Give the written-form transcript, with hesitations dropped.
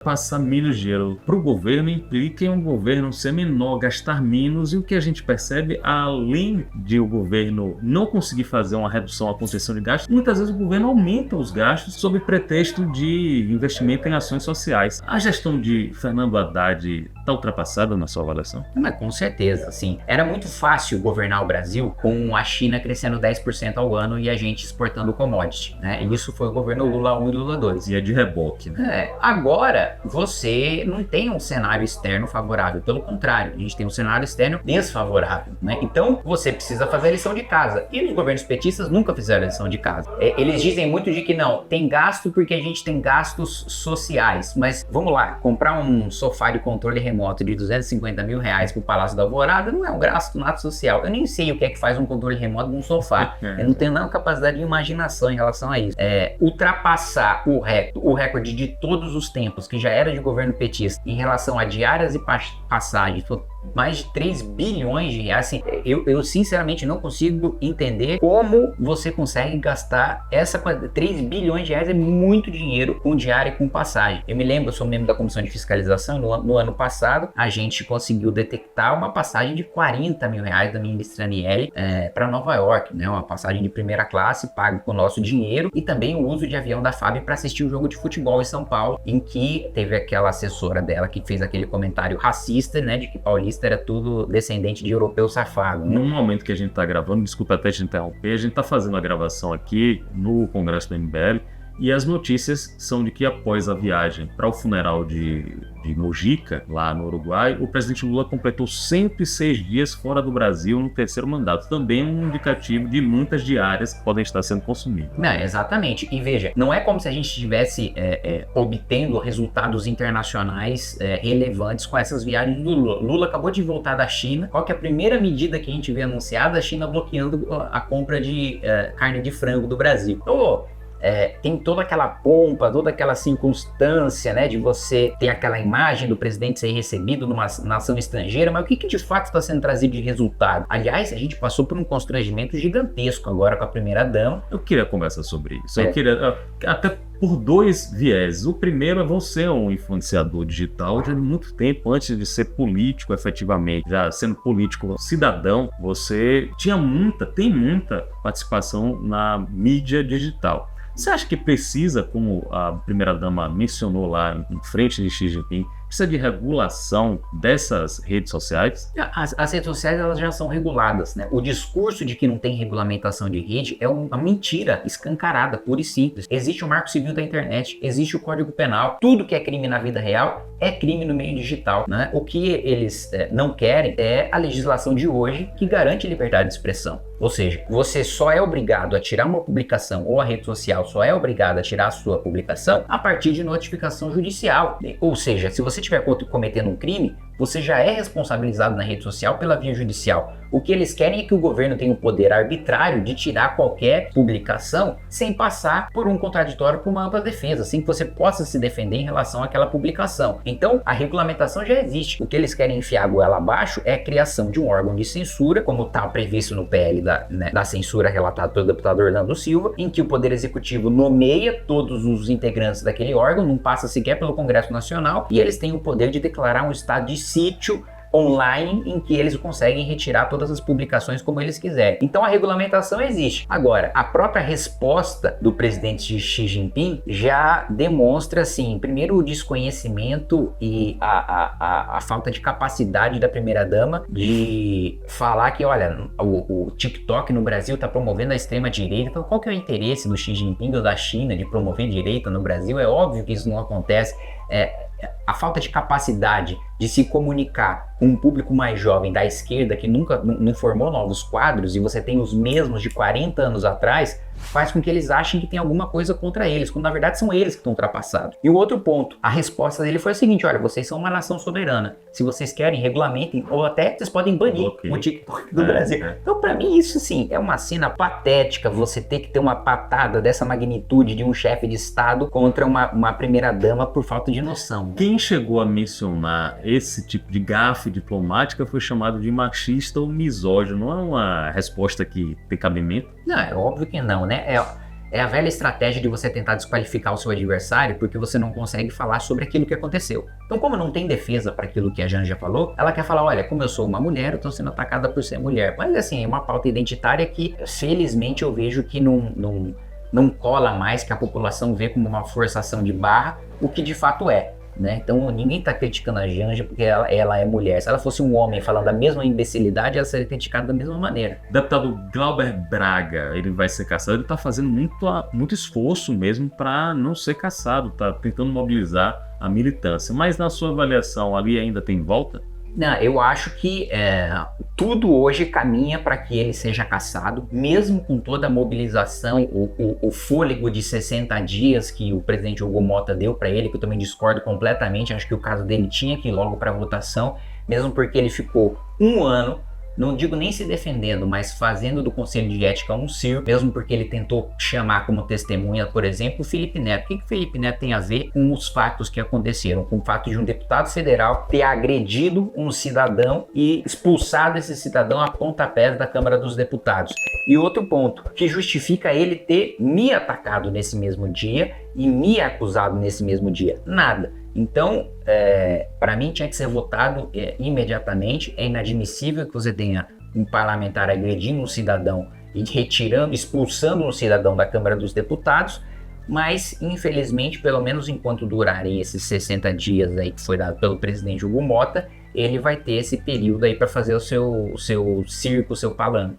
Passar menos dinheiro para o governo implica em um governo ser menor, gastar menos, e o que a gente percebe, além de o governo não conseguir fazer uma redução à contenção de gastos, muitas vezes o governo aumenta os gastos sob pretexto de investimento em ações sociais. A gestão de Fernando Haddad está ultrapassada na sua avaliação? Mas com certeza, assim. Era muito fácil governar o Brasil com a China crescendo 10% ao ano e a gente exportando commodity, né? E isso foi o governo Lula 1 e Lula 2. E é de reboque, né? Agora, você não tem um cenário externo favorável. Pelo contrário, a gente tem um cenário externo desfavorável, né? Então, você precisa fazer a lição de casa. E os governos petistas nunca fizeram a lição de casa. Eles dizem muito de que não, tem gasto porque a gente tem gastos sociais. Mas, vamos lá, comprar um sofá de controle remoto de 250 mil reais pro Palácio da Alvorada não é um gasto nada social. Eu nem sei o que é que faz um controle remoto de um sofá. Eu não tenho nenhuma capacidade de imaginação em relação a isso. Ultrapassar o recorde de todos os tempos, que já era de governo petista, em relação a diárias e passagens, mais de 3 bilhões de reais. Assim, eu sinceramente não consigo entender como você consegue gastar essa 3 bilhões de reais. É muito dinheiro com diária e com passagem. Eu me lembro, eu sou membro da Comissão de Fiscalização, no ano passado a gente conseguiu detectar uma passagem de 40 mil reais da ministra Aniele para Nova York, né? Uma passagem de primeira classe paga com o nosso dinheiro, e também o uso de avião da FAB para assistir um jogo de futebol em São Paulo, em que teve aquela assessora dela que fez aquele comentário racista, né, de que paulista era tudo descendente de europeu safado, né? No momento que a gente está gravando, desculpa até te interromper, a gente está fazendo a gravação aqui no Congresso do MBL, e as notícias são de que após a viagem para o funeral de Mujica, lá no Uruguai, o presidente Lula completou 106 dias fora do Brasil no terceiro mandato. Também um indicativo de muitas diárias que podem estar sendo consumidas. Não, exatamente. E veja, não é como se a gente estivesse obtendo resultados internacionais relevantes com essas viagens do Lula. Lula acabou de voltar da China. Qual que é a primeira medida que a gente vê anunciada? A China bloqueando a compra de carne de frango do Brasil. Então, tem toda aquela pompa, toda aquela circunstância, né, de você ter aquela imagem do presidente ser recebido numa nação estrangeira, mas o que de fato está sendo trazido de resultado? Aliás, a gente passou por um constrangimento gigantesco agora com a primeira-dama. Eu queria conversar sobre isso. Eu queria, até por dois viés. O primeiro é você um influenciador digital já de muito tempo, antes de ser político efetivamente, já sendo político cidadão, você tem muita participação na mídia digital. Você acha que precisa, como a primeira-dama mencionou lá em frente de Xi Jinping, precisa de regulação dessas redes sociais? As redes sociais, elas já são reguladas, né? O discurso de que não tem regulamentação de rede é uma mentira escancarada, pura e simples. Existe o Marco Civil da internet, existe o Código Penal. Tudo que é crime na vida real é crime no meio digital, né? O que eles não querem é a legislação de hoje que garante liberdade de expressão. Ou seja, você só é obrigado a tirar uma publicação, ou a rede social só é obrigada a tirar a sua publicação a partir de notificação judicial. Ou seja, se você estiver cometendo um crime, você já é responsabilizado na rede social pela via judicial. O que eles querem é que o governo tenha o poder arbitrário de tirar qualquer publicação sem passar por um contraditório, por uma ampla defesa, sem que você possa se defender em relação àquela publicação. Então, a regulamentação já existe. O que eles querem enfiar a goela abaixo é a criação de um órgão de censura, como está previsto no PL da censura relatado pelo deputado Orlando Silva, em que o Poder Executivo nomeia todos os integrantes daquele órgão, não passa sequer pelo Congresso Nacional, e eles têm o poder de declarar um estado de sítio online em que eles conseguem retirar todas as publicações como eles quiserem. Então a regulamentação existe. Agora, a própria resposta do presidente Xi Jinping já demonstra, assim, primeiro o desconhecimento e a falta de capacidade da primeira-dama de falar que, olha, o TikTok no Brasil está promovendo a extrema-direita. Então qual que é o interesse do Xi Jinping ou da China de promover direita no Brasil? É óbvio que isso não acontece. A falta de capacidade de se comunicar com um público mais jovem da esquerda que nunca não formou novos quadros, e você tem os mesmos de 40 anos atrás, faz com que eles achem que tem alguma coisa contra eles, quando na verdade são eles que estão ultrapassados. E o outro ponto, a resposta dele foi a seguinte: olha, vocês são uma nação soberana, se vocês querem, regulamentem, ou até vocês podem banir o TikTok do Brasil. Então, pra mim, isso sim é uma cena patética, você ter que ter uma patada dessa magnitude de um chefe de Estado contra uma primeira-dama por falta de noção. Quem chegou a mencionar esse tipo de gafe diplomática foi chamado de machista ou misógino. Não é uma resposta que tem cabimento? Não, é óbvio que não, né? É a velha estratégia de você tentar desqualificar o seu adversário porque você não consegue falar sobre aquilo que aconteceu. Então, como não tem defesa para aquilo que a Janja falou, ela quer falar, olha, como eu sou uma mulher, eu estou sendo atacada por ser mulher. Mas assim, é uma pauta identitária que, felizmente, eu vejo que não cola mais, que a população vê como uma forçação de barra, o que de fato é. Né? Então ninguém está criticando a Janja porque ela é mulher. Se ela fosse um homem falando a mesma imbecilidade, ela seria criticada da mesma maneira. O deputado Glauber Braga, ele vai ser caçado, ele está fazendo muito esforço mesmo para não ser caçado, está tentando mobilizar a militância. Mas na sua avaliação, ali ainda tem volta? Não, eu acho que tudo hoje caminha para que ele seja cassado, mesmo com toda a mobilização, o fôlego de 60 dias que o presidente Hugo Motta deu para ele, que eu também discordo completamente. Acho que o caso dele tinha que ir logo para votação, mesmo porque ele ficou um ano, não digo nem se defendendo, mas fazendo do Conselho de Ética um circo, mesmo porque ele tentou chamar como testemunha, por exemplo, o Felipe Neto. O que o Felipe Neto tem a ver com os fatos que aconteceram? Com o fato de um deputado federal ter agredido um cidadão e expulsado esse cidadão a pontapés da Câmara dos Deputados. E outro ponto, que justifica ele ter me atacado nesse mesmo dia e me acusado nesse mesmo dia? Nada. Então, para mim tinha que ser votado imediatamente. É inadmissível que você tenha um parlamentar agredindo um cidadão e expulsando um cidadão da Câmara dos Deputados, mas infelizmente, pelo menos enquanto durarem esses 60 dias aí que foi dado pelo presidente Hugo Motta, ele vai ter esse período aí para fazer o seu circo, o seu palanque.